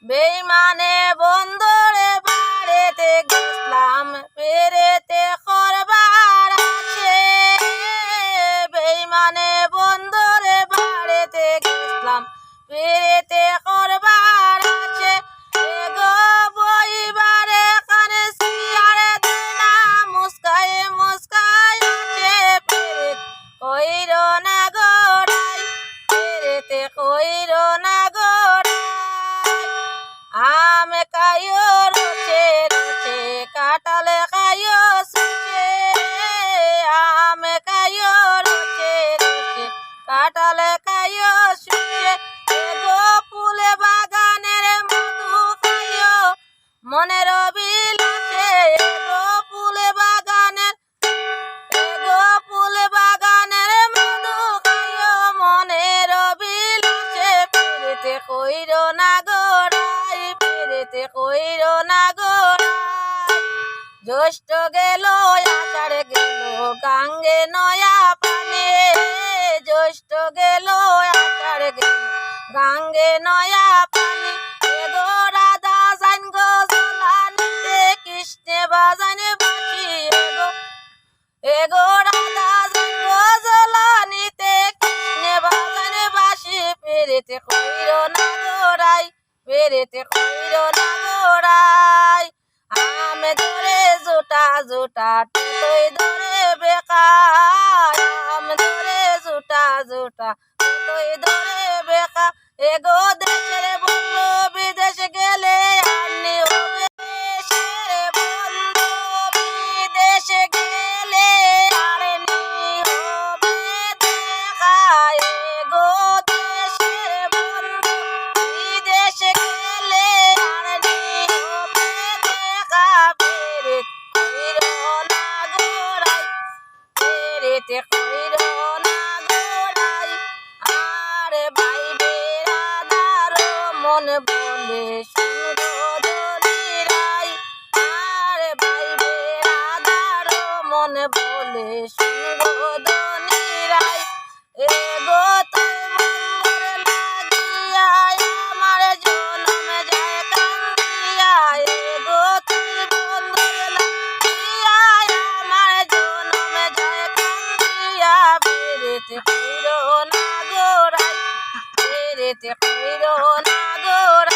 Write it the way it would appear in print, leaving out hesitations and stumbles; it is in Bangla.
বেইমানে বন্ধুরে বাড়িতে গেলাম পেরেতে করবার আছে। বেইমানে বন্ধুরে বাড়িতে গেলাম পেরেতে করবার আছে। এগো বইবারে কানে সিয়ারে দেনা মুস্কাই মুস্কাই আছে। পেরেত কইর না গোড়াই, পেরেতে কইর না গোড়াই। আমে কায়ো রোচে রোচে কাটালে কায়ো সুচে। আমে কায়ো রোচে রোচে কাটালে কায়ো সুচে। এগো ফুলে বাগানের মধু খাইও মনের বিলাসে। এগো ফুলে বাগানের, এগো ফুলে বাগানের মধু খাইও মনের বিলাসে। পেরেতে কইর না গোড়াই, পেরেতে কইর না গোড়াই। জ্যৈষ্ঠ গেল আষাঢ় গেল গাঙ্গে নয়া পানে। জ্যৈষ্ঠ গেল আষাঢ় গেল গাঙ্গে নয়া পানি। এগো রাধা যাইন গো জলানিতে কৃষ্ণে বাজানে বাঁশি। এগো এগো রাধা যাইন গো জলানিতে কৃষ্ণে বাজানে বাঁশি। পেরেতে কইর না গোড়াই, পেরেতে কইর না গোড়াই। আমে ধরে জোটা জোটা তুই ধরে বেকার। আম ধরে জোটা জোটা তুই ধরে বেকার। এগো দেশের বন্ধু বিদেশ গেলে আনি হবে। দেশের বন্ধু বিদেশ গেলে আনি হবে দেখা। এগো দেশের বন্ধু বিদেশ গেলে আনি হবে দেখা। পেরেত কইর না গোড়াই, পেরেতে কইর না গোড়াই। আরে ভাই বেরাদার মন বলে শুনগো দলিরাই। আরে ভাই বেরাদার মন বলে শুনগো দলিরাই। এগো তুই বন্ধুর লাগিয়া আমার জনম যায় কান্দিয়া। এগো তুই বন্ধুর লাগিয়া আমার জনম যায় কান্দিয়া। পেরেতে কইর না গোড়াই, পেরেতে কইর না গোড়াই।